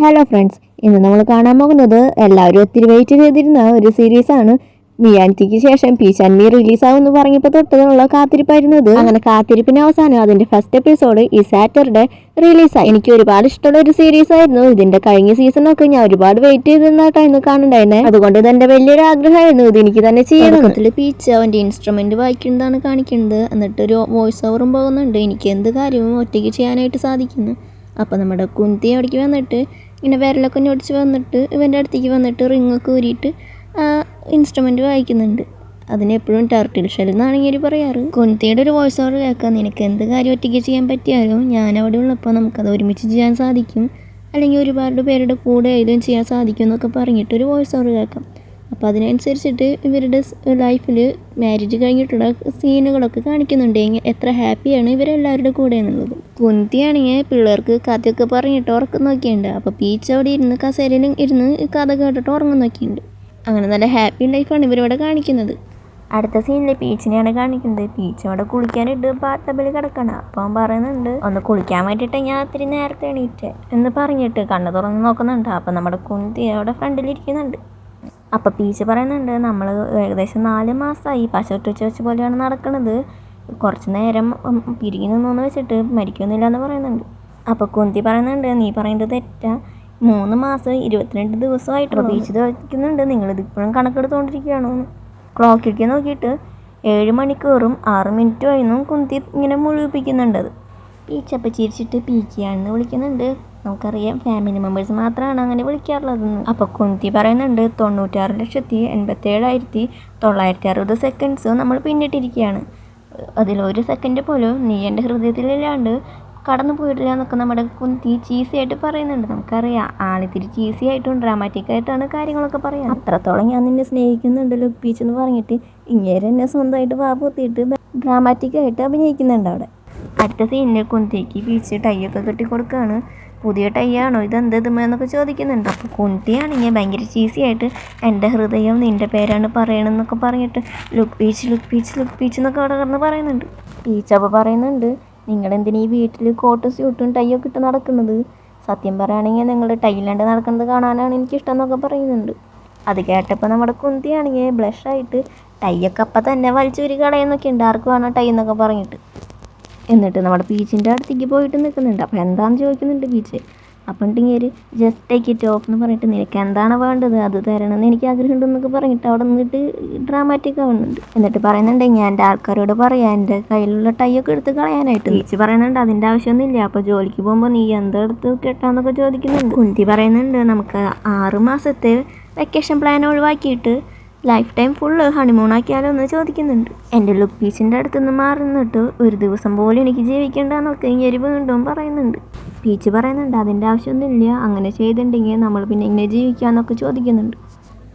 Hello friends, ഇന്ന് നമ്മൾ കാണാൻ പോകുന്നത് എല്ലാവരും ഒത്തിരി വെയിറ്റ് ചെയ്തിരുന്ന ഒരു സീരീസാണ്. മിയാൻതിക്ക് ശേഷം പീച്ച് ആൻഡ് മീ റിലീസാവെന്ന് പറഞ്ഞപ്പോൾ തൊട്ടുള്ള കാത്തിരിപ്പായിരുന്നത്. അങ്ങനെ കാത്തിരിപ്പിന് അവസാനം അതിന്റെ ഫസ്റ്റ് എപ്പിസോഡ് ഈ സാറ്റർഡേ റിലീസായി. എനിക്ക് ഒരുപാട് ഇഷ്ടമുള്ള ഒരു സീരീസ് ആയിരുന്നു. ഇതിന്റെ കഴിഞ്ഞ സീസണൊക്കെ ഞാൻ ഒരുപാട് വെയിറ്റ് ചെയ്തിരുന്നായിട്ടായിരുന്നു കാണുന്നുണ്ടായിരുന്നെ. അതുകൊണ്ട് ഇതെന്റെ വലിയൊരു ആഗ്രഹമായിരുന്നു ഇത് എനിക്ക് തന്നെ ചെയ്യണം. പീച്ച് അവന്റെ ഇൻസ്ട്രുമെന്റ് വായിക്കുന്നതാണ് കാണിക്കുന്നത്. എന്നിട്ടൊരു വോയിസ് ഓവറും പോകുന്നുണ്ട്. എനിക്ക് എന്ത് കാര്യവും ഒറ്റയ്ക്ക് ചെയ്യാനായിട്ട് സാധിക്കുന്നു. അപ്പോൾ നമ്മുടെ കുന്തി അവിടേക്ക് വന്നിട്ട് ഇങ്ങനെ വിരലൊക്കെ ഞൊടിച്ച് വന്നിട്ട് ഇവൻ്റെ അടുത്തേക്ക് വന്നിട്ട് റിങ്ങൊക്കെ ഊരിയിട്ട് ഇൻസ്ട്രുമെൻ്റ് വായിക്കുന്നുണ്ട്. അതിനെപ്പോഴും ടർട്ടിൽ ഷെൽ എന്നാണ് ഇങ്ങനെ പറയാറ്. കുന്തിയുടെ ഒരു വോയിസ് ഓവർ കേൾക്കാം. നിനക്ക് എന്ത് കാര്യം ഒറ്റയ്ക്ക് ചെയ്യാൻ പറ്റിയാലും ഞാൻ അവിടെ ഉള്ളപ്പോൾ നമുക്കത് ഒരുമിച്ച് ചെയ്യാൻ സാധിക്കും, അല്ലെങ്കിൽ ഒരുപാട് പേരുടെ കൂടെ ഏതും ചെയ്യാൻ സാധിക്കും എന്നൊക്കെ പറഞ്ഞിട്ട് ഒരു വോയിസ് ഓവർ കേൾക്കാം. അപ്പോൾ അതിനനുസരിച്ചിട്ട് ഇവരുടെ ലൈഫിൽ മാരേജ് കഴിഞ്ഞിട്ടുള്ള സീനുകളൊക്കെ കാണിക്കുന്നുണ്ട്. എത്ര ഹാപ്പിയാണ് ഇവരെല്ലാവരുടെ കൂടെ എന്നുള്ളത്. കുന്തിയാണെങ്കിൽ പിള്ളേർക്ക് കഥയൊക്കെ പറഞ്ഞിട്ട് ഉറക്കം നോക്കിയുണ്ട്. അപ്പോൾ പീച്ച് അവിടെ ഇരുന്ന് കസേരയിൽ ഇരുന്ന് കഥ കേട്ടിട്ട് ഉറങ്ങാൻ നോക്കിയിട്ടുണ്ട്. അങ്ങനെ നല്ല ഹാപ്പി ലൈഫാണ് ഇവരിവിടെ കാണിക്കുന്നത്. അടുത്ത സീനിൽ പീച്ചിനെയാണ് കാണിക്കുന്നത്. പീച്ച് അവിടെ കുളിക്കാനിട്ട് ബാത്തബിൽ കിടക്കണം. അപ്പോൾ അവൻ പറയുന്നുണ്ട്, ഒന്ന് കുളിക്കാൻ വേണ്ടിയിട്ട് ഞാൻ ഒത്തിരി നേരത്തെ എണീറ്റ് എന്ന് പറഞ്ഞിട്ട് കണ്ണ് തുറന്ന് നോക്കുന്നുണ്ട്. അപ്പോൾ നമ്മുടെ കുന്തി അവിടെ ഫ്രണ്ടിലിരിക്കുന്നുണ്ട്. അപ്പോൾ പീച്ച് പറയുന്നുണ്ട്, നമ്മൾ ഏകദേശം 4 മാസമായി പശുറ്റ വെച്ച് പോലെയാണ് നടക്കുന്നത്. കുറച്ച് നേരം പിരികി നിന്നോന്ന് വെച്ചിട്ട് മരിക്കുന്നില്ല എന്ന് പറയുന്നുണ്ട്. അപ്പോൾ കുന്തി പറയുന്നുണ്ട്, നീ പറയുന്നത് തെറ്റാ, 3 മാസം 22 ദിവസമായിട്ടുള്ള. പീച്ച് ചോദിക്കുന്നുണ്ട്, നിങ്ങളിത് ഇപ്പോഴും കണക്കെടുത്തുകൊണ്ടിരിക്കുകയാണോ? ക്ലോക്കിലേക്ക് നോക്കിയിട്ട് 7 മണിക്കൂറും 6 മിനിറ്റും ആയിരുന്നു കുന്തി ഇങ്ങനെ മുഴുവിപ്പിക്കുന്നുണ്ട്. അത് പീച്ചപ്പം ചിരിച്ചിട്ട് പീക്കിയാണെന്ന് വിളിക്കുന്നുണ്ട്. നമുക്കറിയാം ഫാമിലി മെമ്പേഴ്സ് മാത്രമാണ് അങ്ങനെ വിളിക്കാറുള്ളതെന്ന്. അപ്പോൾ കുന്തി പറയുന്നുണ്ട്, 96,87,960 സെക്കൻഡ്സ് നമ്മൾ പിന്നിട്ടിരിക്കുകയാണ്. അതിലൊരു സെക്കൻഡ് പോലും നീ എൻ്റെ ഹൃദയത്തിലില്ലാണ്ട് കടന്നു പോയിട്ടില്ല എന്നൊക്കെ നമ്മുടെ കുന്തി ചീസി ആയിട്ട് പറയുന്നുണ്ട്. നമുക്കറിയാം ആളിത്തിരി ചീസി ആയിട്ടും ഡ്രാമാറ്റിക് ആയിട്ടാണ് കാര്യങ്ങളൊക്കെ പറയാം. അത്രത്തോളം ഞാൻ നിന്നെ സ്നേഹിക്കുന്നുണ്ട് ലുക്ക് പീച്ച് എന്ന് പറഞ്ഞിട്ട് ഇങ്ങനെ എന്നെ സ്വന്തമായിട്ട് വാപ്പൂത്തിയിട്ട് ഡ്രാമാറ്റിക് ആയിട്ട് അഭിനയിക്കുന്നുണ്ട് അവിടെ. അടുത്ത സീനിൽ കുന്തിക്ക് പീച്ച് ടൈയൊക്കെ കെട്ടി കൊടുക്കുകയാണ്. പുതിയ ടൈ ആണോ ഇതെന്തതുമെന്നൊക്കെ ചോദിക്കുന്നുണ്ട്. അപ്പോൾ കുന്തിയാണെങ്കിൽ ഭയങ്കര ചീസി ആയിട്ട് എൻ്റെ ഹൃദയം നിൻ്റെ പേരാണ് പറയണമെന്നൊക്കെ പറഞ്ഞിട്ട് look peach look peach look peach എന്നൊക്കെ അവിടെ കിടന്ന് പറയുന്നുണ്ട്. പീച്ച് അപ്പോൾ പറയുന്നുണ്ട്, നിങ്ങളെന്തിനാ ഈ വീട്ടിൽ കോട്ടും സ്യൂട്ടും ടൈയൊക്കെ ഇട്ട് നടക്കുന്നത്? സത്യം പറയുകയാണെങ്കിൽ നിങ്ങൾ ടൈ ഇല്ലാണ്ട് നടക്കുന്നത് കാണാനാണ് എനിക്കിഷ്ടം എന്നൊക്കെ പറയുന്നുണ്ട്. അത് കേട്ടപ്പോൾ നമ്മുടെ കുന്തിയാണെങ്കിൽ ബ്ലഷായിട്ട് ടൈയൊക്കെ അപ്പം തന്നെ വലിച്ചൂരി കളയുന്നൊക്കെ ഉണ്ട്, ആർക്ക് വേണം ടൈ എന്നൊക്കെ പറഞ്ഞിട്ട്. എന്നിട്ട് നമ്മുടെ പീച്ചിൻ്റെ അടുത്തേക്ക് പോയിട്ട് നിൽക്കുന്നുണ്ട്. അപ്പോൾ എന്താണെന്ന് ചോദിക്കുന്നുണ്ട് പീച്ച്. അപ്പം ഇങ്ങനെ ജസ്റ്റ് ടേക്ക് ഇറ്റ് ഓഫ് എന്ന് പറഞ്ഞിട്ട് നിനക്ക് എന്താണ് വേണ്ടത് അത് തരണമെന്ന് എനിക്ക് ആഗ്രഹമുണ്ടെന്നൊക്കെ പറഞ്ഞിട്ട് അവിടെ നിന്നിട്ട് ഡ്രാമാറ്റിക് ആവുന്നുണ്ട്. എന്നിട്ട് പറയുന്നുണ്ട്, ഞാൻ എൻ്റെ ആൾക്കാരോട് പറയാം എൻ്റെ കയ്യിലുള്ള ടൈയൊക്കെ എടുത്ത് കളയാനായിട്ട്. പീച്ച് പറയുന്നുണ്ട്, അതിൻ്റെ ആവശ്യമൊന്നുമില്ല, അപ്പോൾ ജോലിക്ക് പോകുമ്പോൾ നീ എന്തെടുത്ത് കെട്ടാന്നൊക്കെ ചോദിക്കുന്നുണ്ട്. കുന്തി പറയുന്നുണ്ട്, നമുക്ക് 6 മാസത്തെ വെക്കേഷൻ പ്ലാൻ ഒഴിവാക്കിയിട്ട് ലൈഫ് ടൈം ഫുള്ള് ഹണിമൂൺ ആക്കിയാലോ എന്ന് ചോദിക്കുന്നുണ്ട്. എൻ്റെ ലുക്ക് പീച്ചിൻ്റെ അടുത്ത് നിന്ന് മാറുന്നിട്ട് ഒരു ദിവസം പോലും എനിക്ക് ജീവിക്കേണ്ടെന്നൊക്കെ ഇങ്ങനെ വീണ്ടും പറയുന്നുണ്ട്. പീച്ച് പറയുന്നുണ്ട്, അതിൻ്റെ ആവശ്യമൊന്നുമില്ല, അങ്ങനെ ചെയ്തിട്ടുണ്ടെങ്കിൽ നമ്മൾ പിന്നെ ഇങ്ങനെ ജീവിക്കാമെന്നൊക്കെ ചോദിക്കുന്നുണ്ട്.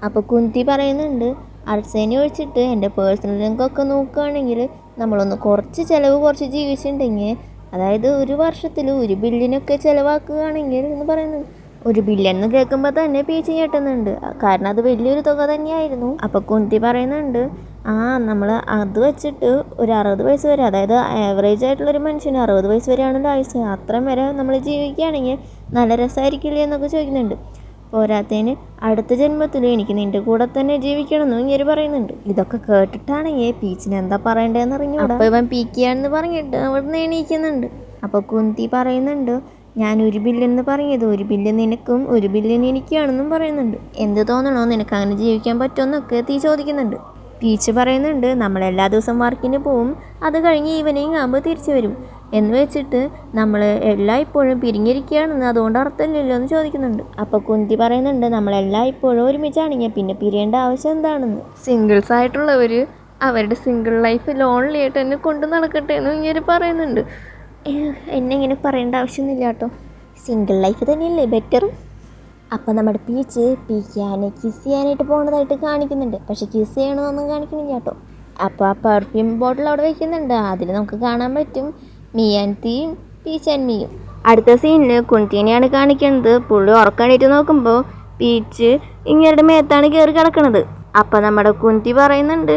അപ്പോൾ കുന്തി പറയുന്നുണ്ട്, അർസേനെ ഒഴിച്ചിട്ട് എൻ്റെ പേഴ്സണൽ ലിങ്കൊക്കെ നോക്കുകയാണെങ്കിൽ നമ്മളൊന്ന് കുറച്ച് കുറച്ച് ജീവിച്ചിട്ടുണ്ടെങ്കിൽ, അതായത് ഒരു വർഷത്തിൽ 1 ബില്യനൊക്കെ ചിലവാക്കുകയാണെങ്കിൽ എന്ന് പറയുന്നുണ്ട്. 1 ബില്യൺ എന്ന് കേൾക്കുമ്പോൾ തന്നെ പീച്ച് ഞെട്ടുന്നുണ്ട്, കാരണം അത് വലിയൊരു തുക തന്നെയായിരുന്നു. അപ്പോൾ കുന്തി പറയുന്നുണ്ട്, നമ്മൾ അത് വെച്ചിട്ട് ഒരു 60 വയസ്സ് വരെ, അതായത് ആവറേജ് ആയിട്ടുള്ളൊരു മനുഷ്യന് 60 വയസ്സ് വരെയാണല്ലോ ആയുസ്, അത്രയും വരെ നമ്മൾ ജീവിക്കുകയാണെങ്കിൽ നല്ല രസമായിരിക്കില്ലേ എന്നൊക്കെ ചോദിക്കുന്നുണ്ട്. പോരാത്തതിന് അടുത്ത ജന്മത്തിൽ എനിക്ക് നിൻ്റെ കൂടെ തന്നെ ജീവിക്കണമെന്നും ഇങ്ങനെ പറയുന്നുണ്ട്. ഇതൊക്കെ കേട്ടിട്ടാണെങ്കിൽ പീച്ചിന് എന്താ പറയണ്ടതെന്ന് അറിഞ്ഞൂടാ. അപ്പോൾ ഇവൻ പീക്കിയാണെന്ന് പറഞ്ഞിട്ട് അവിടെ എണീക്കുന്നുണ്ട്. അപ്പോൾ കുന്തി പറയുന്നുണ്ട്, ഞാൻ 1 ബില്യൺ എന്ന് പറഞ്ഞത് 1 ബില്യൺ നിനക്കും 1 ബില്യൺ എനിക്കാണെന്നും പറയുന്നുണ്ട്. എന്ത് തോന്നണോ നിനക്ക് അങ്ങനെ ജീവിക്കാൻ പറ്റുമെന്നൊക്കെ തീ ചോദിക്കുന്നുണ്ട്. പീച്ച് പറയുന്നുണ്ട്, നമ്മൾ എല്ലാ ദിവസവും വർക്കിന് പോവും, അത് കഴിഞ്ഞ് ഈവനിങ് ആകുമ്പോൾ തിരിച്ചു വരും എന്ന് വെച്ചിട്ട് നമ്മൾ എല്ലായ്പ്പോഴും പിരിഞ്ഞിരിക്കുകയാണെന്ന് അതുകൊണ്ട് അർത്ഥമില്ലല്ലോ എന്ന് ചോദിക്കുന്നുണ്ട്. അപ്പോൾ കുന്തി പറയുന്നുണ്ട്, നമ്മളെല്ലായ്പ്പോഴും ഒരുമിച്ചാണെങ്കിൽ പിന്നെ പിരിയേണ്ട ആവശ്യം എന്താണെന്ന്. സിംഗിൾസ് ആയിട്ടുള്ളവർ അവരുടെ സിംഗിൾ ലൈഫ് ലോൺലി ആയിട്ട് തന്നെ കൊണ്ട് നടക്കട്ടെ എന്ന് ഇങ്ങനെ പറയുന്നുണ്ട്. എന്നെ ഇങ്ങനെ പറയേണ്ട ആവശ്യമൊന്നുമില്ല കേട്ടോ, സിംഗിൾ ലൈഫ് തന്നെയല്ലേ ബെറ്റർ. അപ്പോൾ നമ്മുടെ പീച്ച് പീക്കാനെ കിസ് ചെയ്യാനായിട്ട് പോകുന്നതായിട്ട് കാണിക്കുന്നുണ്ട്. പക്ഷെ കിസ് ചെയ്യണമെന്നൊന്നും കാണിക്കുന്നില്ല കേട്ടോ. അപ്പോൾ ആ പെർഫ്യൂം ബോട്ടിൽ അവിടെ വയ്ക്കുന്നുണ്ട്. അതിൽ നമുക്ക് കാണാൻ പറ്റും മിയാൻതിയും പീച്ച് ആൻഡ് മീയും. അടുത്ത സീനിൽ കുന്തിനെയാണ് കാണിക്കുന്നത്. പുള്ളി ഉറക്കാനായിട്ട് നോക്കുമ്പോൾ പീച്ച് ഇങ്ങരുടെ മേത്താണ് കയറി കിടക്കുന്നത്. അപ്പോൾ നമ്മുടെ കുന്തി പറയുന്നുണ്ട്,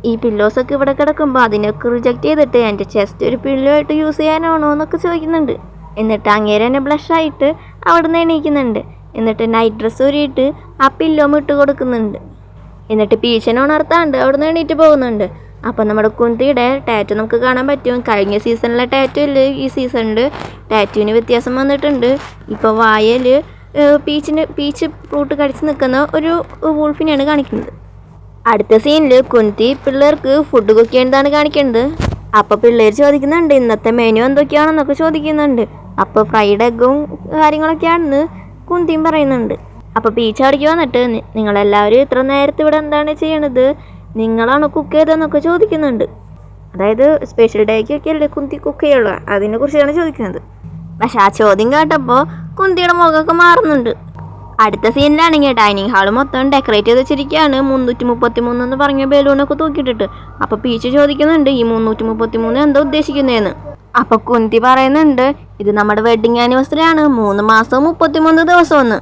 ഈ പില്ലോസൊക്കെ ഇവിടെ കിടക്കുമ്പോൾ അതിനൊക്കെ റിജക്റ്റ് ചെയ്തിട്ട് എൻ്റെ ചെസ്റ്റ് ഒരു പില്ലോ ആയിട്ട് യൂസ് ചെയ്യാനാണോ എന്നൊക്കെ ചോദിക്കുന്നുണ്ട്. എന്നിട്ട് അങ്ങേരെ തന്നെ ബ്ലഷായിട്ട് അവിടെ നിന്ന് എണീക്കുന്നുണ്ട്. എന്നിട്ട് നൈറ്റ് ഡ്രസ്സ് ഊരിയിട്ട് ആ പില്ലോം ഇട്ട് കൊടുക്കുന്നുണ്ട്. എന്നിട്ട് പീച്ചനെ ഉണർത്താണ്ട് അവിടെ നിന്ന് എണീറ്റ് പോകുന്നുണ്ട്. അപ്പം നമ്മുടെ കുന്തിയുടെ ടാറ്റു നമുക്ക് കാണാൻ പറ്റും. കഴിഞ്ഞ സീസണിലെ ടാറ്റു ഇല്ല, ഈ സീസണിൽ ടാറ്റുവിന് വ്യത്യാസം വന്നിട്ടുണ്ട്. ഇപ്പോൾ വായയിൽ പീച്ച് ഫ്രൂട്ട് കടിച്ച് നിൽക്കുന്ന ഒരു വൂൾഫിനെയാണ് കാണിക്കുന്നത്. അടുത്ത സീനിൽ കുന്തി പിള്ളേർക്ക് ഫുഡ് കുക്ക് ചെയ്യുന്നതാണ് കാണിക്കുന്നത്. അപ്പോൾ പിള്ളേർ ചോദിക്കുന്നുണ്ട് ഇന്നത്തെ മെനു എന്തൊക്കെയാണെന്നൊക്കെ ചോദിക്കുന്നുണ്ട്. അപ്പോൾ ഫ്രൈഡ് എഗ്ഗും കാര്യങ്ങളൊക്കെയാണെന്ന് കുന്തിയും പറയുന്നുണ്ട്. അപ്പോൾ പീച്ച് അവിടേക്ക് വന്നിട്ട് നിങ്ങളെല്ലാവരും ഇത്ര നേരത്തെ ഇവിടെ എന്താണ് ചെയ്യണത്, നിങ്ങളാണ് കുക്ക് ചെയ്തതെന്നൊക്കെ ചോദിക്കുന്നുണ്ട്. അതായത് സ്പെഷ്യൽ ഡേക്കൊക്കെ അല്ലേ കുന്തി കുക്ക് ചെയ്യുള്ളൂ, അതിനെ കുറിച്ചാണ് ചോദിക്കുന്നത്. പക്ഷെ ആ ചോദ്യം കേട്ടപ്പോൾ കുന്തിയുടെ മുഖമൊക്കെ മാറുന്നുണ്ട്. അടുത്ത സീനിലാണെങ്കിൽ ഡൈനിങ് ഹാൾ മൊത്തം ഡെക്കറേറ്റ് ചെയ്ത് വെച്ചിരിക്കുകയാണ്. 333 എന്ന് പറഞ്ഞ ബലൂണൊക്കെ തൂക്കിയിട്ടിട്ട്. അപ്പോൾ പീച്ച് ചോദിക്കുന്നുണ്ട് ഈ 333 എന്താ ഉദ്ദേശിക്കുന്നതെന്ന്. അപ്പോൾ കുന്തി പറയുന്നുണ്ട് ഇത് നമ്മുടെ വെഡിങ് ആനിവേഴ്സറി ആണ്, 3 മാസവും 33 ദിവസമെന്ന്.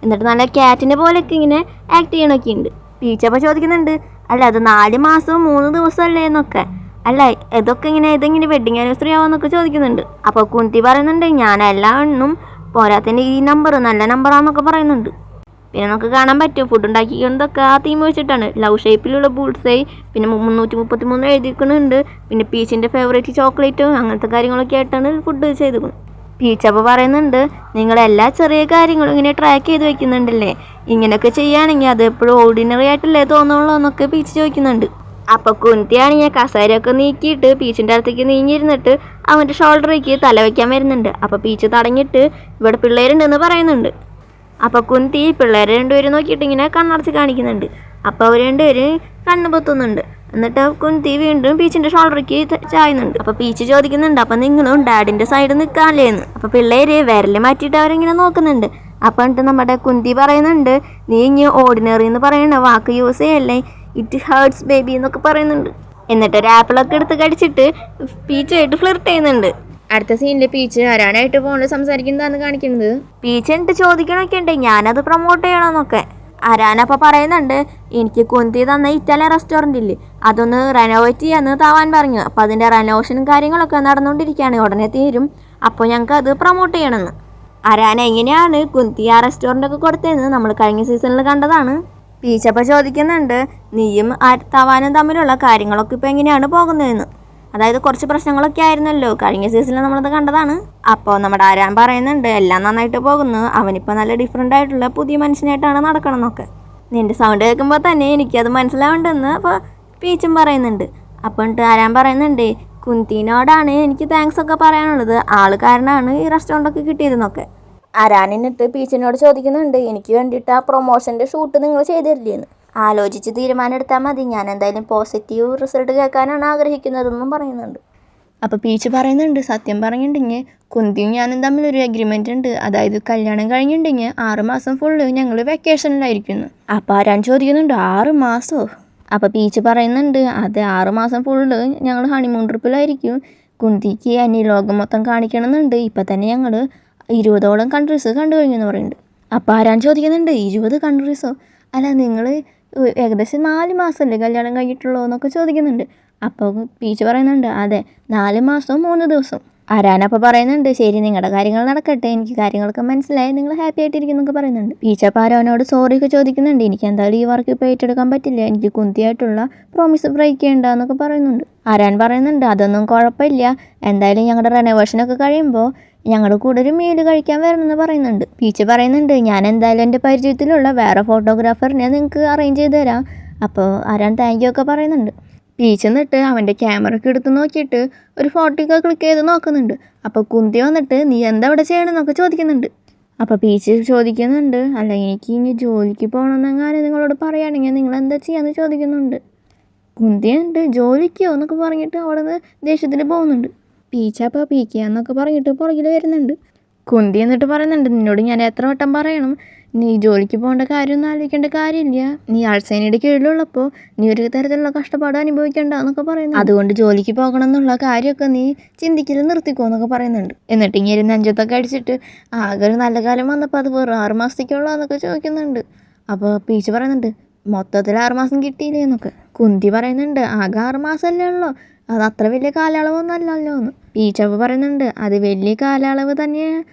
എന്നിട്ട് നല്ല ക്യാറ്റിനെ പോലെയൊക്കെ ഇങ്ങനെ ആക്ട് ചെയ്യണമൊക്കെ ഉണ്ട്. പീച്ച് അപ്പോൾ ചോദിക്കുന്നുണ്ട് അല്ല അത് 4 മാസവും 3 ദിവസമല്ലേ എന്നൊക്കെ, അല്ല ഇതെങ്ങനെ വെഡിങ് ആനിവേഴ്സറി ആവാന്നൊക്കെ ചോദിക്കുന്നുണ്ട്. അപ്പോൾ കുന്തി പറയുന്നുണ്ട് ഞാൻ എല്ലാ എണ്ണും പോരാത്തതിൻ്റെ ഈ നമ്പർ നല്ല നമ്പറാന്നൊക്കെ പറയുന്നുണ്ട്. പിന്നെ നമുക്ക് കാണാൻ പറ്റും ഫുഡ് ഉണ്ടാക്കിക്കുന്നതൊക്കെ ആ തീം വെച്ചിട്ടാണ്. ലവ് ഷേപ്പിലുള്ള ബുൾസൈ, പിന്നെ 333 എഴുതിക്കുന്നുണ്ട്. പിന്നെ പീച്ചിൻ്റെ ഫേവറേറ്റ് ചോക്ലേറ്റും അങ്ങനത്തെ കാര്യങ്ങളൊക്കെ ആയിട്ടാണ് ഫുഡ് ചെയ്തിരിക്കുന്നത്. പീച്ച് അപ്പോൾ പറയുന്നുണ്ട് നിങ്ങളെല്ലാ ചെറിയ കാര്യങ്ങളും ഇങ്ങനെ ട്രാക്ക് ചെയ്ത് വെക്കുന്നുണ്ടല്ലേ, ഇങ്ങനെയൊക്കെ ചെയ്യുകയാണെങ്കിൽ അത് എപ്പോഴും ഓർഡിനറി ആയിട്ടല്ലേ തോന്നുള്ളൂ എന്നൊക്കെ പീച്ച് ചോദിക്കുന്നുണ്ട്. അപ്പോൾ കുന്തിയാണെങ്കിൽ കസേരയൊക്കെ നീക്കിയിട്ട് പീച്ചിൻ്റെ അടുത്തേക്ക് നീങ്ങിയിരുന്നിട്ട് അവൻ്റെ ഷോൾഡറേക്ക് തല വയ്ക്കാൻ വരുന്നുണ്ട്. അപ്പോൾ പീച്ച് തടഞ്ഞിട്ട് ഇവിടെ പിള്ളേരുണ്ടെന്ന് പറയുന്നുണ്ട്. അപ്പോൾ കുന്തി പിള്ളേരെ രണ്ടുപേരും നോക്കിയിട്ട് ഇങ്ങനെ കണ്ണടച്ച് കാണിക്കുന്നുണ്ട്. അപ്പോൾ അവർ രണ്ടുപേരും കണ്ണ് പൊത്തുന്നുണ്ട്. എന്നിട്ട് കുന്തി വീണ്ടും പീച്ചിൻ്റെ ഷോൾഡറേക്ക് ചായുന്നുണ്ട്. അപ്പോൾ പീച്ച് ചോദിക്കുന്നുണ്ട് അപ്പം നിങ്ങളും ഡാഡിൻ്റെ സൈഡ് നിൽക്കാമല്ലേന്ന്. അപ്പോൾ പിള്ളേർ വിരൽ മാറ്റിയിട്ട് അവരിങ്ങനെ നോക്കുന്നുണ്ട്. അപ്പോൾ എന്നിട്ട് നമ്മുടെ കുന്തി പറയുന്നുണ്ട് നീ ഇനി ഓർഡിനറി എന്ന് പറയുന്ന വാക്ക് യൂസ് ചെയ്യല്ലേ, ഇറ്റ് ഹേർട്സ് ബേബി എന്നൊക്കെ പറയുന്നുണ്ട്. എന്നിട്ട് ഒരു ആപ്പിളൊക്കെ എടുത്ത് കടിച്ചിട്ട് പീച്ചായിട്ട് ഫ്ലിർട്ട് ചെയ്യുന്നുണ്ട്. അടുത്ത സീനിൽ പീച്ച് ആരാനായിട്ട് ഫോണിൽ സംസാരിക്കുന്നതാന്ന് കാണിക്കുന്നത്. പീച്ച് എന്നിട്ട് ചോദിക്കണമൊക്കെ ഉണ്ട് ഞാനത് പ്രൊമോട്ട് ചെയ്യണമെന്നൊക്കെ. ആരാനപ്പോൾ പറയുന്നുണ്ട് എനിക്ക് കുന്തി തന്ന ഇറ്റാലിയൻ റെസ്റ്റോറൻറ്റ് ഇല്ലേ അതൊന്ന് റെനോവേറ്റ് ചെയ്യാന്ന് താവാൻ പറഞ്ഞു. അപ്പോൾ അതിൻ്റെ റെനോവേഷനും കാര്യങ്ങളൊക്കെ നടന്നുകൊണ്ടിരിക്കുകയാണ്, ഉടനെ തീരും. അപ്പോൾ ഞങ്ങൾക്ക് അത് പ്രൊമോട്ട് ചെയ്യണമെന്ന്. ആരാന എങ്ങനെയാണ് കുന്തി ആ റെസ്റ്റോറൻറ്റൊക്കെ കൊടുത്തതെന്ന് നമ്മൾ കഴിഞ്ഞ സീസണിൽ കണ്ടതാണ്. പീച്ചപ്പോൾ ചോദിക്കുന്നുണ്ട് നീയും തവാനും തമ്മിലുള്ള കാര്യങ്ങളൊക്കെ ഇപ്പോൾ എങ്ങനെയാണ് പോകുന്നതെന്ന്. അതായത് കുറച്ച് പ്രശ്നങ്ങളൊക്കെ ആയിരുന്നല്ലോ കഴിഞ്ഞ സീസണിൽ നമ്മളത് കണ്ടതാണ്. അപ്പോൾ നമ്മുടെ ആരാൻ പറയുന്നുണ്ട് എല്ലാം നന്നായിട്ട് പോകുന്നു, അവനിപ്പോൾ നല്ല ഡിഫറെൻ്റ് ആയിട്ടുള്ള പുതിയ മനുഷ്യനായിട്ടാണ് നടക്കണം എന്നൊക്കെ. നിൻ്റെ സൗണ്ട് കേൾക്കുമ്പോൾ തന്നെ എനിക്കത് മനസ്സിലാവുണ്ടെന്ന് അപ്പോൾ പീച്ചും പറയുന്നുണ്ട്. അപ്പോൾ എന്നിട്ട് ആരാൻ പറയുന്നുണ്ട് കുന്തിനോടാണ് എനിക്ക് താങ്ക്സ് ഒക്കെ പറയാനുള്ളത്, ആൾ കാരണമാണ് ഈ റെസ്റ്റോറൻറ്റൊക്കെ കിട്ടിയതെന്നൊക്കെ. ആരാനിന്നിട്ട് പീച്ചിനോട് ചോദിക്കുന്നുണ്ട് എനിക്ക് വേണ്ടിയിട്ട് ആ പ്രൊമോഷൻ്റെ ഷൂട്ട് നിങ്ങൾ ചെയ്തു തരില്ലേന്ന്. ആലോചിച്ച് തീരുമാനം എടുത്താൽ മതി, ഞാൻ എന്തായാലും പോസിറ്റീവ് റിസൾട്ട് കേൾക്കാനാണ് ആഗ്രഹിക്കുന്നതെന്നും പറയുന്നുണ്ട്. അപ്പോൾ പീച്ച് പറയുന്നുണ്ട് സത്യം പറഞ്ഞിട്ടുണ്ടെങ്കിൽ കുന്തിയും ഞാനും തമ്മിലൊരു എഗ്രിമെൻ്റ് ഉണ്ട്, അതായത് കല്യാണം കഴിഞ്ഞിട്ടുണ്ടെങ്കിൽ 6 മാസം ഫുള്ള് ഞങ്ങൾ വെക്കേഷനിലായിരിക്കുന്നു. അപ്പോൾ ആരാൻ ചോദിക്കുന്നുണ്ട് 6 മാസമോ? അപ്പോൾ പീച്ച് പറയുന്നുണ്ട് അത് 6 മാസം ഫുള്ള് ഞങ്ങൾ ഹണിമൂൺ ട്രിപ്പിലായിരിക്കും. കുന്തിക്ക് അന്യ ലോകം മൊത്തം കാണിക്കണമെന്നുണ്ട്. ഇപ്പം തന്നെ ഞങ്ങൾ 20ഓളം കൺട്രീസ് കണ്ടു കഴിഞ്ഞു എന്ന് പറയുന്നുണ്ട്. അപ്പോൾ ആരാൻ ചോദിക്കുന്നുണ്ട് 20 കൺട്രീസോ? അല്ല നിങ്ങൾ ഏകദേശം 4 മാസമല്ലേ കല്യാണം കഴിഞ്ഞിട്ടുള്ളൂ എന്നൊക്കെ ചോദിക്കുന്നുണ്ട്. അപ്പോൾ പീച്ച് പറയുന്നുണ്ട് അതെ 4 മാസവും 3 ദിവസവും. ആരാനപ്പോൾ പറയുന്നുണ്ട് ശരി നിങ്ങളുടെ കാര്യങ്ങൾ നടക്കട്ടെ, എനിക്ക് കാര്യങ്ങളൊക്കെ മനസ്സിലായി, നിങ്ങൾ ഹാപ്പി ആയിട്ടിരിക്കുന്നൊക്കെ പറയുന്നുണ്ട്. പീച്ചപ്പോൾ ആരോനോട് സോറിയൊക്കെ ചോദിക്കുന്നുണ്ട്. എനിക്ക് എന്തായാലും ഈ വർക്ക് ഇപ്പോൾ ഏറ്റെടുക്കാൻ പറ്റില്ല, എനിക്ക് കുന്തിയായിട്ടുള്ള പ്രോമിസ് ബ്രേക്ക് ചെയ്യേണ്ടെന്നൊക്കെ പറയുന്നുണ്ട്. ആരാൻ പറയുന്നുണ്ട് അതൊന്നും കുഴപ്പമില്ല, എന്തായാലും ഞങ്ങളുടെ റെനോവേഷനൊക്കെ കഴിയുമ്പോൾ ഞങ്ങളുടെ കൂടെ ഒരു മീൽ കഴിക്കാൻ വരണമെന്ന് പറയുന്നുണ്ട്. പീച്ച് പറയുന്നുണ്ട് ഞാൻ എന്തായാലും എൻ്റെ പരിചയത്തിലുള്ള വേറെ ഫോട്ടോഗ്രാഫറിനെ നിങ്ങൾക്ക് അറേഞ്ച് ചെയ്ത് തരാം. അപ്പോൾ ആരാൻ താങ്ക് യു ഒക്കെ പറയുന്നുണ്ട്. പീച്ച് എന്നിട്ട് അവൻ്റെ ക്യാമറ ഒക്കെ എടുത്ത് നോക്കിയിട്ട് ഒരു ഫോട്ടോയൊക്കെ ക്ലിക്ക് ചെയ്ത് നോക്കുന്നുണ്ട്. അപ്പോൾ കുന്തി വന്നിട്ട് നീ എന്താ ഇവിടെ ചെയ്യണമെന്നൊക്കെ ചോദിക്കുന്നുണ്ട്. അപ്പോൾ പീച്ച് ചോദിക്കുന്നുണ്ട് അല്ല എനിക്ക് ഇനി ജോലിക്ക് പോകണമെന്നെങ്ങാനും നിങ്ങളോട് പറയുകയാണെങ്കിൽ നിങ്ങൾ എന്താ ചെയ്യാന്ന് ചോദിക്കുന്നുണ്ട്. കുന്തി എന്നിട്ട് ജോലിക്കോ എന്നൊക്കെ പറഞ്ഞിട്ട് അവിടെ നിന്ന് ദേഷ്യത്തിൽ പോകുന്നുണ്ട്. പീച്ചപ്പോൾ പീക്കുക എന്നൊക്കെ പറഞ്ഞിട്ട് പുറകിൽ വരുന്നുണ്ട്. കുന്തി എന്നിട്ട് പറയുന്നുണ്ട് നിന്നോട് ഞാൻ എത്ര വട്ടം പറയണം, നീ ജോലിക്ക് പോകേണ്ട കാര്യമൊന്നും ആലോചിക്കേണ്ട കാര്യമില്ല, നീ ആഴ്സേനയുടെ കീഴിലുള്ളപ്പോൾ നീ ഒരു തരത്തിലുള്ള കഷ്ടപ്പാട് അനുഭവിക്കേണ്ട എന്നൊക്കെ പറയുന്നു. അതുകൊണ്ട് ജോലിക്ക് പോകണം എന്നുള്ള കാര്യമൊക്കെ നീ ചിന്തിക്കൽ നിർത്തിക്കോ എന്നൊക്കെ പറയുന്നുണ്ട്. എന്നിട്ട് ഇങ്ങനെ നെഞ്ചത്തൊക്കെ അടിച്ചിട്ട് ആകെ ഒരു നല്ല കാലം വന്നപ്പോൾ അത് വെറും 6 മാസത്തേക്കുള്ളൂ എന്നൊക്കെ ചോദിക്കുന്നുണ്ട്. അപ്പോൾ പീച്ച് പറയുന്നുണ്ട് മൊത്തത്തിൽ 6 മാസം കിട്ടിയില്ലേ എന്നൊക്കെ. കുന്തി പറയുന്നുണ്ട് ആകെ 6 മാസമല്ലേ ഉള്ളൂ, അത് അത്ര വലിയ കാലയളവൊന്നും അല്ലല്ലോ എന്ന്. പീച്ചപ്പോൾ പറയുന്നുണ്ട് അത് വലിയ കാലയളവ് തന്നെ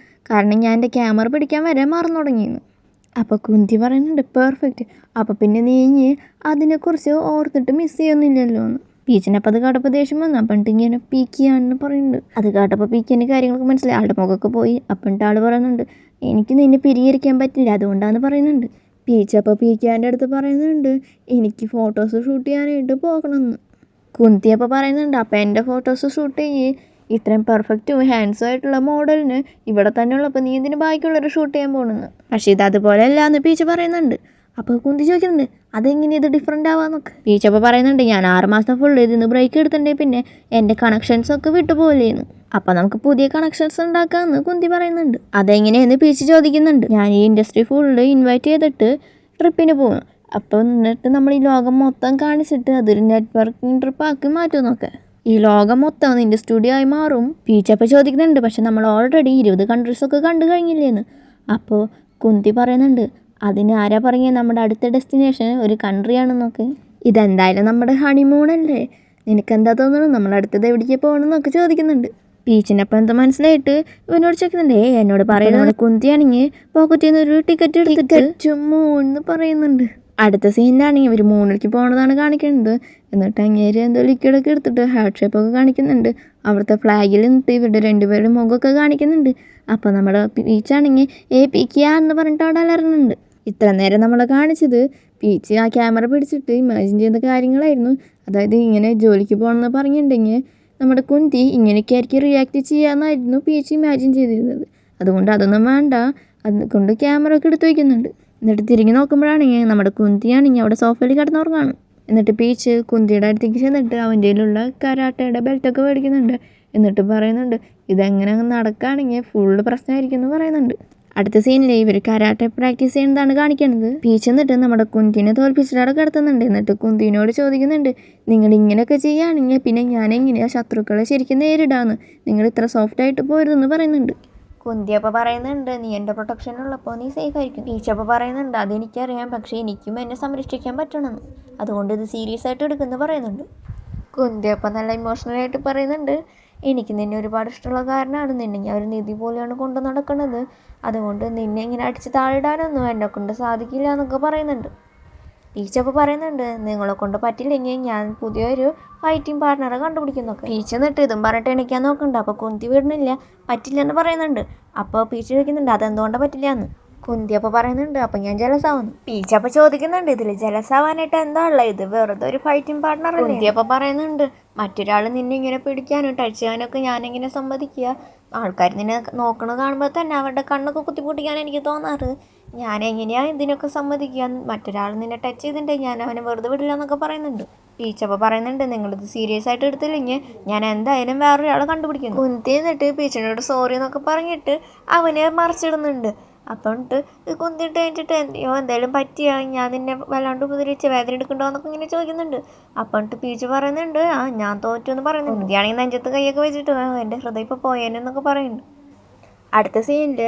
കാരണം ഞാൻ എൻ്റെ ക്യാമറ പിടിക്കാൻ വരെ മറന്നു തുടങ്ങിയെന്ന്. അപ്പോൾ കുന്തി പറയുന്നുണ്ട് പെർഫെക്റ്റ്, അപ്പോൾ പിന്നെ നീ അതിനെക്കുറിച്ച് ഓർത്തിട്ട് മിസ് ചെയ്യുന്നില്ലല്ലോ എന്ന്. പീച്ചിനപ്പോൾ അത് കേട്ടപ്പോൾ ദേഷ്യം വന്നു. അപ്പം ഇങ്ങനെ പീക്കിയാണെന്ന് പറയുന്നുണ്ട്. അത് കേട്ടപ്പോൾ പീക്കിൻ്റെ കാര്യങ്ങളൊക്കെ മനസ്സിലായി. ആളുടെ മുഖമൊക്കെ പോയി. അപ്പം ആൾ പറയുന്നുണ്ട് എനിക്ക് നിന്നെ പിരിയിരിക്കാൻ പറ്റില്ല, അതുകൊണ്ടാണെന്ന് പറയുന്നുണ്ട്. പീച്ചപ്പോൾ പീക്കാൻ്റെ അടുത്ത് പറയുന്നുണ്ട് എനിക്ക് ഫോട്ടോസ് ഷൂട്ട് ചെയ്യാനായിട്ട് പോകണമെന്ന്. കുന്തി അപ്പോൾ പറയുന്നുണ്ട് അപ്പോൾ എൻ്റെ ഫോട്ടോസ് ഷൂട്ട് ചെയ്യ്, ഇത്രയും പെർഫെക്റ്റും ഹാൻഡ്സും ആയിട്ടുള്ള മോഡലിന് ഇവിടെ തന്നെ ഉള്ളപ്പോൾ നീ ഇതിന് ബാക്കിയുള്ളവർ ഷൂട്ട് ചെയ്യാൻ പോകണമെന്ന്. പക്ഷേ ഇത് അതുപോലെ അല്ല എന്ന് പീച്ച് പറയുന്നുണ്ട്. അപ്പോൾ കുന്തി ചോദിക്കുന്നുണ്ട് അതെങ്ങനെ ഇത് ഡിഫറെൻ്റ് ആവാന്നൊക്കെ. പീച്ചപ്പോൾ പറയുന്നുണ്ട് ഞാൻ 6 മാസം ഫുള്ള് ഇതിന്ന് ബ്രേക്ക് എടുത്തിട്ടുണ്ടെങ്കിൽ പിന്നെ എൻ്റെ കണക്ഷൻസൊക്കെ വിട്ടുപോലെയെന്ന്. അപ്പം നമുക്ക് പുതിയ കണക്ഷൻസ് ഉണ്ടാക്കാമെന്ന് കുന്തി പറയുന്നുണ്ട്. അതെങ്ങനെയെന്ന് പീച്ച് ചോദിക്കുന്നുണ്ട്. ഞാൻ ഈ ഇൻഡസ്ട്രി ഫുള്ള് ഇൻവൈറ്റ് ചെയ്തിട്ട് ട്രിപ്പിന് പോകും, അപ്പോൾ എന്നിട്ട് നമ്മൾ ഈ ലോകം മൊത്തം കാണിച്ചിട്ട് അതൊരു നെറ്റ്വർക്കിംഗ് ട്രിപ്പാക്കി മാറ്റുമെന്നൊക്കെ. ഈ ലോകം മൊത്തം നിൻ്റെ സ്റ്റുഡിയോ ആയി മാറും. പീച്ചപ്പോൾ ചോദിക്കുന്നുണ്ട് പക്ഷെ നമ്മൾ ഓൾറെഡി 20 കൺട്രീസൊക്കെ കണ്ടു കഴിഞ്ഞില്ലേന്ന്. അപ്പോൾ കുന്തി പറയുന്നുണ്ട് അതിന് ആരാ പറയുക നമ്മുടെ അടുത്ത ഡെസ്റ്റിനേഷൻ ഒരു കൺട്രിയാണെന്നൊക്കെ. ഇതെന്തായാലും നമ്മുടെ ഹണിമൂണല്ലേ, നിനക്കെന്താ തോന്നുന്നു നമ്മൾ അടുത്തത് എവിടേക്ക് പോകണമെന്നൊക്കെ ചോദിക്കുന്നുണ്ട്. പീച്ചിനപ്പം എന്താ മനസ്സിലായിട്ട് ഇവനോട് ചോദിക്കുന്നുണ്ട് എന്നോട് പറയുന്നത് കുന്തിയാണെങ്കിൽ പോക്കറ്റിൽ നിന്ന് ഒരു ടിക്കറ്റ് എടുത്തിട്ട് മൂന്ന് പറയുന്നുണ്ട്. അടുത്ത സീനിലാണെങ്കിൽ ഇവർ മൂന്നിലേക്ക് പോകണതാണ് കാണിക്കുന്നത്. എന്നിട്ട് അങ്ങേര് എന്തോ ലിക്വിഡൊക്കെ എടുത്തിട്ട് ഹാർട്ട് ഷേപ്പൊക്കെ കാണിക്കുന്നുണ്ട്. അവിടുത്തെ ഫ്ലാഗിൽ നിന്നിട്ട് ഇവരുടെ രണ്ടുപേരുടെ മുഖമൊക്കെ കാണിക്കുന്നുണ്ട്. അപ്പോൾ നമ്മുടെ പീച്ചാണെങ്കിൽ പീക്കിയാന്ന് പറഞ്ഞിട്ട് അവിടെ അലറുന്നുണ്ട്. ഇത്ര നേരം നമ്മളെ കാണിച്ചത് പീച്ച് ആ ക്യാമറ പിടിച്ചിട്ട് ഇമാജിൻ ചെയ്യുന്ന കാര്യങ്ങളായിരുന്നു. അതായത് ഇങ്ങനെ ജോലിക്ക് പോകണമെന്ന് പറഞ്ഞിട്ടുണ്ടെങ്കിൽ നമ്മുടെ കുന്തി ഇങ്ങനെയൊക്കെ ആയിരിക്കും റിയാക്ട് ചെയ്യാമെന്നായിരുന്നു പീച്ച് ഇമാജിൻ ചെയ്തിരുന്നത്. അതുകൊണ്ട് അതൊന്നും വേണ്ട, അതുകൊണ്ട് ക്യാമറ ഒക്കെ എടുത്ത് വയ്ക്കുന്നുണ്ട്. എന്നിട്ട് തിരിഞ്ഞ് നോക്കുമ്പോഴാണെങ്കിൽ നമ്മുടെ കുന്തിയാണെങ്കിൽ അവിടെ സോഫയിൽ കിടന്നുറങ്ങാണ്. എന്നിട്ട് പീച്ച് കുന്തിയുടെ അടുത്തേക്ക് ചെന്നിട്ട് അവൻ്റെ കയ്യിലുള്ള കരാട്ടയുടെ ബെൽറ്റൊക്കെ മേടിക്കുന്നുണ്ട്. എന്നിട്ട് പറയുന്നുണ്ട് ഇതെങ്ങനെ നടക്കുകയാണെങ്കിൽ ഫുള്ള് പ്രശ്നമായിരിക്കും എന്ന് പറയുന്നുണ്ട്. അടുത്ത സീനിൽ ഇവർ കരാട്ടെ പ്രാക്ടീസ് ചെയ്യുന്നതാണ് കാണിക്കുന്നത്. പീച്ച് എന്നിട്ട് നമ്മുടെ കുന്തിനെ തോൽപ്പിച്ചിട്ട് അവിടെ കിടത്തുന്നുണ്ട്. എന്നിട്ട് കുന്തിനോട് ചോദിക്കുന്നുണ്ട് നിങ്ങൾ ഇങ്ങനെയൊക്കെ ചെയ്യുകയാണെങ്കിൽ പിന്നെ ഞാൻ എങ്ങനെയാണ് ശത്രുക്കളെ ശരിക്കും നേരിടാന്ന്, നിങ്ങൾ ഇത്ര സോഫ്റ്റായിട്ട് പോരുതെന്ന് പറയുന്നുണ്ട്. കുന്തി അപ്പോൾ പറയുന്നുണ്ട് നീ എൻ്റെ പ്രൊട്ടക്ഷനുള്ളപ്പോൾ നീ സേഫ് ആയിരിക്കും. പീച്ച് അപ്പോൾ പറയുന്നുണ്ട് അതെനിക്കറിയാം, പക്ഷേ എനിക്കും എന്നെ സംരക്ഷിക്കാൻ പറ്റണമെന്ന്, അതുകൊണ്ട് ഇത് സീരിയസ് ആയിട്ട് എടുക്കുമെന്ന് പറയുന്നുണ്ട്. കുന്തി അപ്പോൾ നല്ല ഇമോഷണലായിട്ട് പറയുന്നുണ്ട് എനിക്ക് നിന്നെ ഒരുപാട് ഇഷ്ടമുള്ള കാരണമാണ്, നിന്നെ ഞാൻ ഒരു നിധി പോലെയാണ് കൊണ്ടു നടക്കുന്നത്, അതുകൊണ്ട് നിന്നെ ഇങ്ങനെ അടിച്ച് താഴിടാനൊന്നും എന്നെ കൊണ്ട് സാധിക്കില്ല എന്നൊക്കെ പറയുന്നുണ്ട്. പീച്ച് അപ്പോൾ പറയുന്നുണ്ട് നിങ്ങളെ കൊണ്ട് പറ്റില്ലെങ്കിൽ ഞാൻ പുതിയൊരു ഫൈറ്റിംഗ് പാർട്ട്ണറെ കണ്ടുപിടിക്കുന്നൊക്കെ. പീച്ച് എന്നിട്ട് ഇതും പറഞ്ഞിട്ട് എണീക്കാൻ നോക്കുന്നുണ്ട്. അപ്പോൾ കുന്തി വിടണില്ല, പറ്റില്ലെന്ന് പറയുന്നുണ്ട്. അപ്പോൾ പീച്ച് ചോദിക്കുന്നുണ്ട് അതെന്തുകൊണ്ടാണ് പറ്റില്ല എന്ന്. കുന്തി അപ്പോൾ പറയുന്നുണ്ട് അപ്പം ഞാൻ ജലസാവുന്നു. പീച്ച് അപ്പോൾ ചോദിക്കുന്നുണ്ട് ഇതിൽ ജലസാവാനായിട്ട് എന്താ ഉള്ളത്, ഇത് വെറുതെ ഒരു ഫൈറ്റിംഗ് പാർട്ട്ണർ. കുന്തി അപ്പോൾ പറയുന്നുണ്ട് മറ്റൊരാൾ നിന്നെ ഇങ്ങനെ പിടിക്കാനും ടച്ച് ചെയ്യാനൊക്കെ ഞാനെങ്ങനെ സമ്മതിക്കുക, ആൾക്കാർ നിന്നെ നോക്കണത് കാണുമ്പോൾ തന്നെ അവരുടെ കണ്ണൊക്കെ കുത്തിപ്പൊട്ടിക്കാൻ എനിക്ക് തോന്നാറ്, ഞാൻ എങ്ങനെയാണ് ഇതിനൊക്കെ സമ്മതിക്കുക, മറ്റൊരാൾ നിന്നെ ടച്ച് ചെയ്തിട്ടുണ്ടെങ്കിൽ ഞാൻ അവനെ വെറുതെ വിടില്ല എന്നൊക്കെ പറയുന്നുണ്ട്. പീച്ച് അപ്പോൾ പറയുന്നുണ്ട് നിങ്ങളിത് സീരിയസ് ആയിട്ട് എടുത്തില്ലെങ്കിൽ ഞാൻ എന്തായാലും വേറൊരാളെ കണ്ടുപിടിക്കുന്നു. കുന്തി എന്നിട്ട് പീച്ചിനോട് സോറി എന്നൊക്കെ പറഞ്ഞിട്ട് അവനെ മറിച്ചിടുന്നുണ്ട്. അപ്പം കുന്തിട്ട് കഴിഞ്ഞിട്ട് എന്തായാലും പറ്റിയ ഞാൻ നിന്നെ വല്ലാണ്ട് ഉപദ്രവിച്ച് വേദന എടുക്കണ്ടോ എന്നൊക്കെ ഇങ്ങനെ ചോദിക്കുന്നുണ്ട്. അപ്പം പീച്ച് പറയുന്നുണ്ട് ഞാൻ തോറ്റു എന്ന് പറയുന്നുണ്ട്. കുന്തിയാണെങ്കിൽ നെഞ്ചത്ത് കൈയൊക്കെ വെച്ചിട്ട് എൻ്റെ ഹൃദയം ഇപ്പോൾ പോയേനെന്നൊക്കെ പറയുന്നുണ്ട്. അടുത്ത സീനിൽ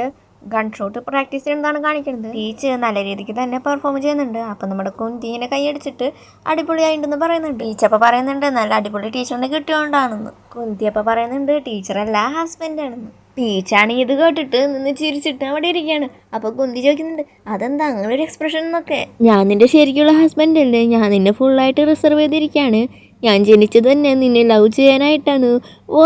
ഗൺ ഷോട്ട് പ്രാക്ടീസ് ചെയ്യുന്നതാണ് കാണിക്കുന്നത്. പീച്ച് നല്ല രീതിക്ക് തന്നെ പെർഫോം ചെയ്യുന്നുണ്ട്. അപ്പം നമ്മുടെ കുന്തിനെ കൈയടിച്ചിട്ട് അടിപൊളിയായിട്ടുണ്ടെന്ന് പറയുന്നുണ്ട്. പീച്ച് അപ്പോൾ പറയുന്നുണ്ട് നല്ല അടിപൊളി ടീച്ചറിനെ കിട്ടിയോണ്ടാണെന്ന്. കുന്തി അപ്പോൾ പറയുന്നുണ്ട് ടീച്ചറല്ല ഹസ്ബൻഡാണെന്ന്. പീച്ചാണെങ്കിൽ ഇത് കേട്ടിട്ട് നിന്ന് ചിരിച്ചിട്ട് അവിടെ ഇരിക്കുകയാണ്. അപ്പോൾ കുന്തി ചോദിക്കുന്നുണ്ട് അതെന്താ അങ്ങനെ ഒരു എക്സ്പ്രഷൻ എന്നൊക്കെ. ഞാൻ നിൻ്റെ ശരിക്കുള്ള ഹസ്ബൻഡ് അല്ലേ, ഞാൻ നിന്നെ ഫുള്ളായിട്ട് റിസർവ് ചെയ്തിരിക്കുകയാണ്, ഞാൻ ജനിച്ചത് തന്നെ നിന്നെ ലവ് ചെയ്യാനായിട്ടാണ്, വോ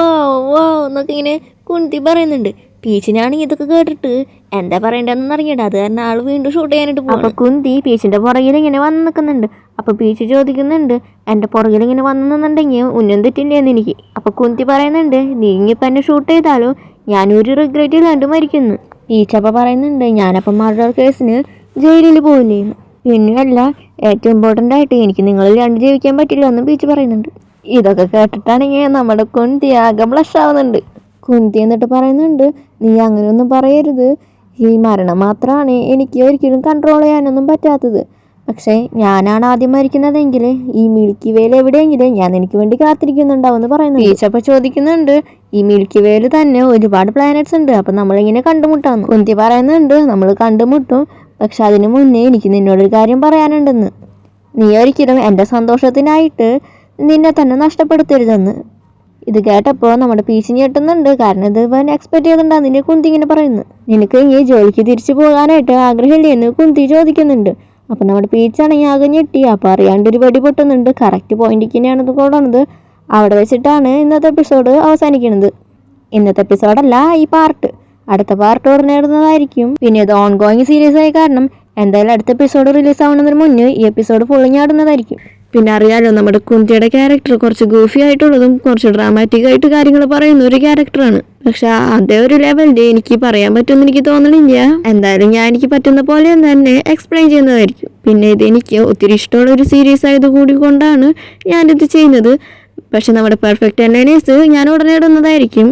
വോ എന്നൊക്കെ ഇങ്ങനെ കുന്തി പറയുന്നുണ്ട്. പീച്ചിനാണെങ്കിൽ ഇതൊക്കെ കേട്ടിട്ട് എന്താ പറയേണ്ടതെന്ന് അറിയണ്ട, അത് കാരണം ആൾ വീണ്ടും ഷൂട്ട് ചെയ്യാനായിട്ട് പോകും. അപ്പോൾ കുന്തി പീച്ചിൻ്റെ പുറകിൽ ഇങ്ങനെ വന്ന് നിൽക്കുന്നുണ്ട്. അപ്പോൾ പീച്ച് ചോദിക്കുന്നുണ്ട് എൻ്റെ പുറകിൽ ഇങ്ങനെ വന്ന് നിന്നുണ്ടെങ്കിൽ ഉന്നം തെറ്റില്ലേന്ന് എനിക്ക്. അപ്പോൾ കുന്തി പറയുന്നുണ്ട് നീ ഇപ്പം എന്നെ ഷൂട്ട് ചെയ്താലും ഞാനൊരു റിഗ്രറ്റ് ഇല്ലാണ്ട് മരിക്കുന്നു. പീച്ചപ്പോൾ പറയുന്നുണ്ട് ഞാനപ്പം മർഡർ കേസിന് ജയിലിൽ പോയില്ലേന്ന്, പിന്നെയല്ല ഏറ്റവും ഇമ്പോർട്ടൻ്റ് ആയിട്ട് എനിക്ക് നിങ്ങളിൽ രണ്ട് ജീവിക്കാൻ പറ്റില്ല എന്ന് പീച്ച് പറയുന്നുണ്ട്. ഇതൊക്കെ കേട്ടിട്ടാണെങ്കിൽ നമ്മുടെ കുന്തി ആകെ ബ്ലഷ് ആവുന്നുണ്ട്. കുന്തി എന്നിട്ട് പറയുന്നുണ്ട് നീ അങ്ങനെയൊന്നും പറയരുത്, ഈ മരണം മാത്രമാണ് എനിക്ക് ഒരിക്കലും കൺട്രോൾ ചെയ്യാനൊന്നും പറ്റാത്തത്, പക്ഷേ ഞാനാണ് ആദ്യം മരിക്കുന്നതെങ്കിൽ ഈ മിൽക്കി വേയിൽ എവിടെയെങ്കിലും ഞാൻ എനിക്ക് വേണ്ടി കാത്തിരിക്കുന്നുണ്ടാവുമെന്ന് പറയുന്നു. പീച്ചപ്പോൾ ചോദിക്കുന്നുണ്ട് ഈ മിൽക്കി വേയിൽ തന്നെ ഒരുപാട് പ്ലാനറ്റ്സ് ഉണ്ട്, അപ്പം നമ്മളിങ്ങനെ കണ്ടുമുട്ടാന്ന്. കുന്തി പറയുന്നുണ്ട് നമ്മൾ കണ്ടുമുട്ടും, പക്ഷെ അതിന് മുന്നേ എനിക്ക് നിന്നോടൊരു കാര്യം പറയാനുണ്ടെന്ന്, നീ ഒരിക്കലും എൻ്റെ സന്തോഷത്തിനായിട്ട് നിന്നെ തന്നെ നഷ്ടപ്പെടുത്തരുതെന്ന്. ഇത് കേട്ടപ്പോൾ നമ്മുടെ പീച്ചി ഞെട്ടുന്നുണ്ട്. കാരണം ഇത് ഇവൻ എക്സ്പെക്ട് ചെയ്തിട്ടുണ്ട്. അതിന് കുന്തി ഇങ്ങനെ പറയുന്നു, നിനക്ക് ഇനി ജോലിക്ക് തിരിച്ചു പോകാനായിട്ട് ആഗ്രഹമില്ലേ എന്ന് കുന്തി ചോദിക്കുന്നുണ്ട്. അപ്പം നമ്മുടെ പീച്ചാണെങ്കിൽ ആകെ ഞെട്ടി. അപ്പോൾ അറിയാണ്ടൊരു വെടി പൊട്ടുന്നുണ്ട്. കറക്റ്റ് പോയിന്റിക്ക് തന്നെയാണ് ഇത് കൊണ്ടുവന്നത്. അവിടെ വെച്ചിട്ടാണ് ഇന്നത്തെ എപ്പിസോഡ് അവസാനിക്കുന്നത്. ഇന്നത്തെ എപ്പിസോഡല്ല ഈ പാർട്ട്. അടുത്ത പാർട്ട് ഉടനെ ഇടുന്നതായിരിക്കും. പിന്നെ ഇത് ഓൺ ഗോയിങ് സീരീസ് ആയ കാരണം എന്തായാലും അടുത്ത എപ്പിസോഡ് റിലീസ് ആവുന്നതിന് മുന്നേ ഈ എപ്പിസോഡ് ഫുള്ള് ഞാടുന്നതായിരിക്കും. പിന്നെ അറിയാലോ, നമ്മുടെ കുന്തിയുടെ ക്യാരക്ടർ കുറച്ച് ഗൂഫി ആയിട്ടുള്ളതും കുറച്ച് ഡ്രാമാറ്റിക് ആയിട്ട് കാര്യങ്ങൾ പറയുന്ന ഒരു ക്യാരക്ടറാണ്. പക്ഷെ അതേ ഒരു ലെവലിൽ എനിക്ക് പറയാൻ പറ്റുമെന്ന് എനിക്ക് തോന്നണില്ല. എന്തായാലും ഞാൻ എനിക്ക് പറ്റുന്ന പോലെ തന്നെ എക്സ്പ്ലെയിൻ ചെയ്യുന്നതായിരിക്കും. പിന്നെ ഇത് എനിക്ക് ഒത്തിരി ഇഷ്ടമുള്ള ഒരു സീരീസ് ആയതുകൂടി കൊണ്ടാണ് ഞാനിത് ചെയ്യുന്നത്. പക്ഷെ നമ്മുടെ പെർഫെക്റ്റ് അനലൈസ് ഞാൻ ഉടനെ ഇടുന്നതായിരിക്കും.